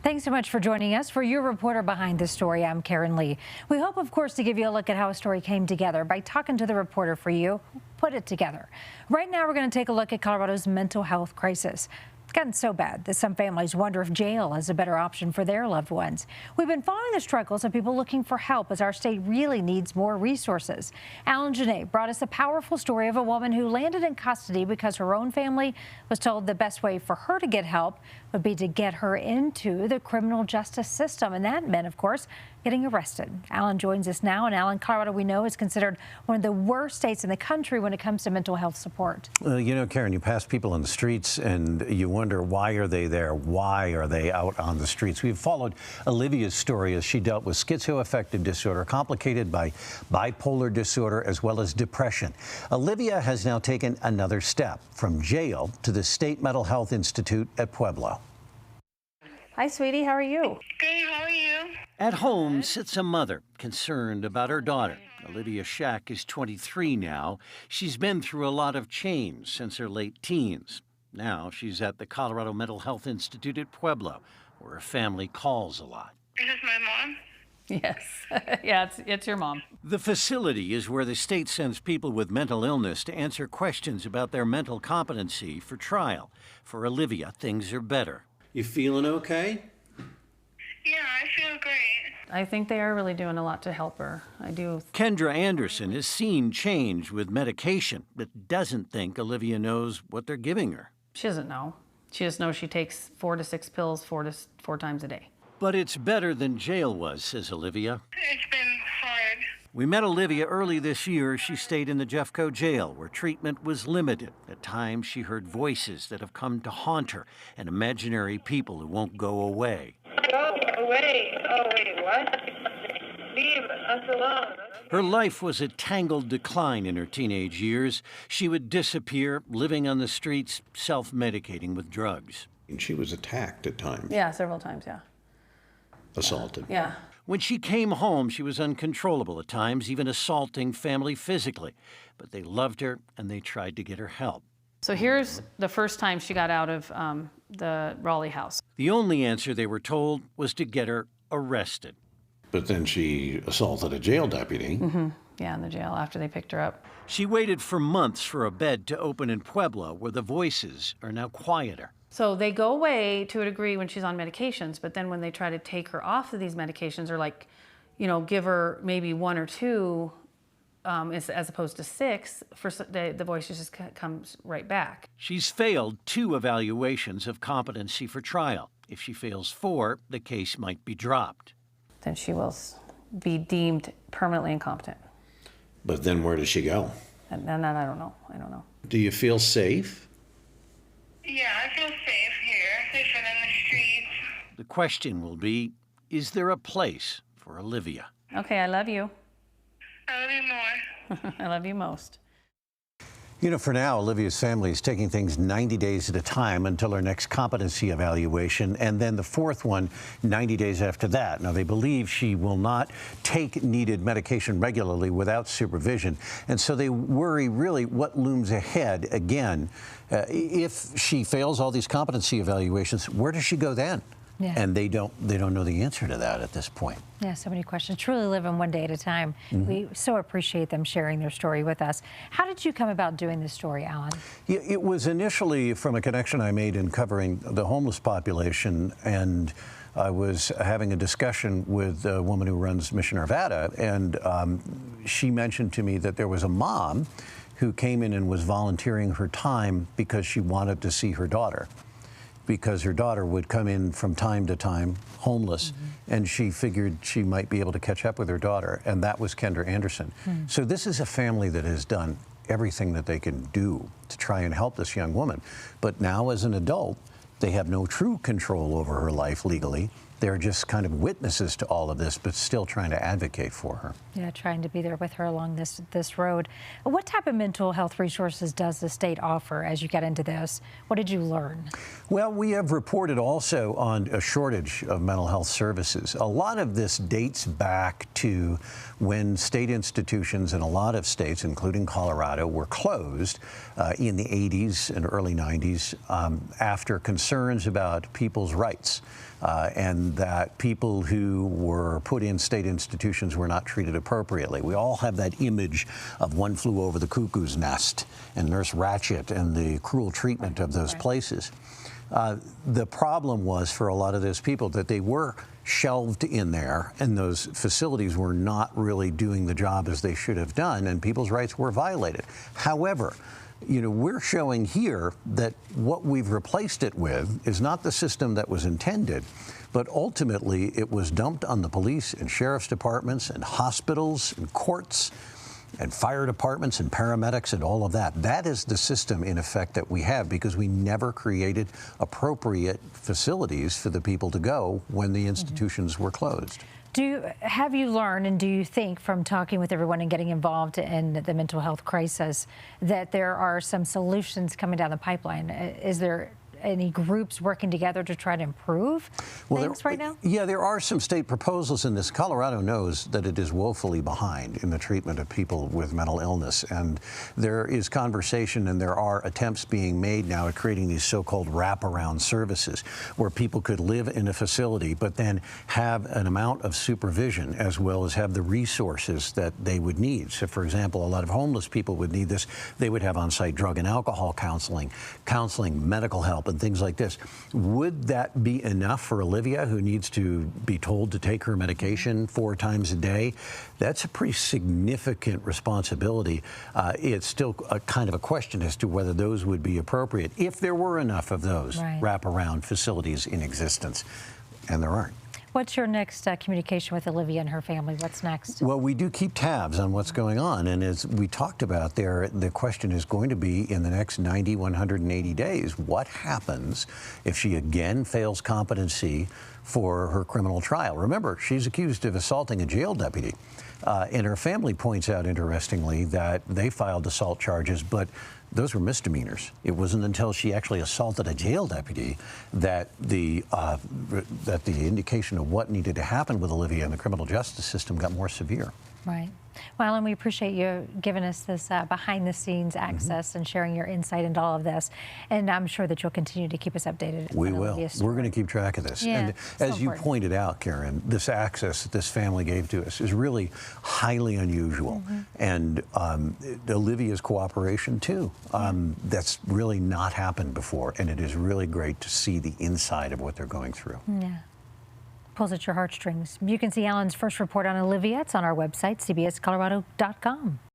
Thanks so much for joining us. For your reporter behind this story, I'm Karen Lee. We hope, of course, to give you a look at how a story came together by talking to the reporter for you, put it together. Right now, we're going to take a look at Colorado's mental health crisis. It's gotten so bad that some families wonder if jail is a better option for their loved ones. We've been following the struggles of people looking for help as our state really needs more resources. Alan Janae brought us a powerful story of a woman who landed in custody because her own family was told the best way for her to get help would be to get her into the criminal justice system. And that meant, of course, getting arrested. Alan joins us now. And Alan, Colorado, we know, is considered one of the worst states in the country when it comes to mental health support. You know, Karen, you pass people on the streets and you wonder, why are they there? Why are they out on the streets? We've followed Olivia's story as she dealt with schizoaffective disorder, complicated by bipolar disorder, as well as depression. Olivia has now taken another step from jail to the State Mental Health Institute at Pueblo. Hi, sweetie. How are you? Good. How are you? At home sits a mother concerned about her daughter. Olivia Schack is 23 now. She's been through a lot of change since her late teens. Now she's at the Colorado Mental Health Institute at Pueblo, where her family calls a lot. Is this my mom? Yes. Yeah, it's your mom. The facility is where the state sends people with mental illness to answer questions about their mental competency for trial. For Olivia, things are better. You feeling okay? Yeah, I feel great. I think they are really doing a lot to help her. I do. Kendra Anderson has seen change with medication, but doesn't think Olivia knows what they're giving her. She doesn't know. She just knows she takes 4 to 6 pills four times a day. But it's better than jail was, says Olivia. It's been hard. We met Olivia early this year. She stayed in the Jeffco jail, where treatment was limited. At times, she heard voices that have come to haunt her and imaginary people who won't go away. Go away. Oh, wait, what? Leave us alone. Her life was a tangled decline in her teenage years. She would disappear, living on the streets, self-medicating with drugs. And she was attacked at times. Yeah, several times, yeah. Assaulted. Yeah. When she came home, she was uncontrollable at times, even assaulting family physically. But they loved her, and they tried to get her help. So here's the first time she got out of the Raleigh house. The only answer they were told was to get her arrested. But then she assaulted a jail deputy. Mm-hmm. Yeah, in the jail after they picked her up. She waited for months for a bed to open in Pueblo, where the voices are now quieter. So they go away to a degree when she's on medications, but then when they try to take her off of these medications, or like, you know, give her maybe 1 or 2 as opposed to 6, the voices just comes right back. She's failed 2 evaluations of competency for trial. If she fails 4, the case might be dropped. Then she will be deemed permanently incompetent. But then where does she go? And then I don't know. I don't know. Do you feel safe? Yeah, I feel safe here, safer than the streets. The question will be, is there a place for Olivia? Okay, I love you. I love you more. I love you most. You know, for now, Olivia's family is taking things 90 days at a time until her next competency evaluation, and then the 4th one 90 days after that. Now, they believe she will not take needed medication regularly without supervision, and so they worry really what looms ahead. Again, if she fails all these competency evaluations, where does she go then? Yeah. And they don't know the answer to that at this point. Yeah, so many questions. Truly living one day at a time. Mm-hmm. We so appreciate them sharing their story with us. How did you come about doing this story, Alan? It was initially from a connection I made in covering the homeless population, and I was having a discussion with a woman who runs Mission Arvada, and she mentioned to me that there was a mom who came in and was volunteering her time because she wanted to see her daughter, because her daughter would come in from time to time homeless, and she figured she might be able to catch up with her daughter, and that was Kendra Anderson. So this is a family that has done everything that they can do to try and help this young woman. But now as an adult, they have no true control over her life legally. They're just kind of witnesses to all of this, but still trying to advocate for her. Yeah, trying to be there with her along this road. What type of mental health resources does the state offer as you get into this? What did you learn? Well, we have reported also on a shortage of mental health services. A lot of this dates back to when state institutions in a lot of states, including Colorado, were closed in the 80s and early 90s after concerns concerns about people's rights and that people who were put in state institutions were not treated appropriately. We all have that image of One Flew Over the Cuckoo's Nest and Nurse Ratched and the cruel treatment of those places. The problem was for a lot of those people that they were shelved in there and those facilities were not really doing the job as they should have done, and people's rights were violated. However, you know, we're showing here that what we've replaced it with is not the system that was intended, but ultimately it was dumped on the police and sheriff's departments and hospitals and courts and fire departments and paramedics and all of that. That is the system, in effect, that we have because we never created appropriate facilities for the people to go when the institutions were closed. Have you learned, and do you think from talking with everyone and getting involved in the mental health crisis that there are some solutions coming down the pipeline? Is there any groups working together to try to improve things right now? Yeah, there are some state proposals in this. Colorado knows that it is woefully behind in the treatment of people with mental illness, and there is conversation and there are attempts being made now at creating these so-called wraparound services where people could live in a facility but then have an amount of supervision as well as have the resources that they would need. So, for example, a lot of homeless people would need this. They would have on-site drug and alcohol counseling, medical help, and things like this. Would that be enough for Olivia, who needs to be told to take her medication 4 times a day? That's a pretty significant responsibility. It's still a kind of a question as to whether those would be appropriate if there were enough of those wraparound facilities in existence, and there aren't. What's your next communication with Olivia and her family? What's next? Well, we do keep tabs on what's going on, and as we talked about there, the question is going to be in the next 90, 180 days, what happens if she again fails competency for her criminal trial? Remember, she's accused of assaulting a jail deputy, and her family points out, interestingly, that they filed assault charges, but those were misdemeanors. It wasn't until she actually assaulted a jail deputy that the indication of what needed to happen with Olivia in the criminal justice system got more severe. Right. Well, and we appreciate you giving us this behind-the-scenes access and sharing your insight into all of this. And I'm sure that you'll continue to keep us updated. We will. We're going to keep track of this. Yeah, and as you pointed out, Karen, this access that this family gave to us is really highly unusual. And Olivia's cooperation, too. That's really not happened before. And it is really great to see the inside of what they're going through. Yeah. Pulls at your heartstrings. You can see Alan's first report on Olivia. It's on our website, cbscolorado.com.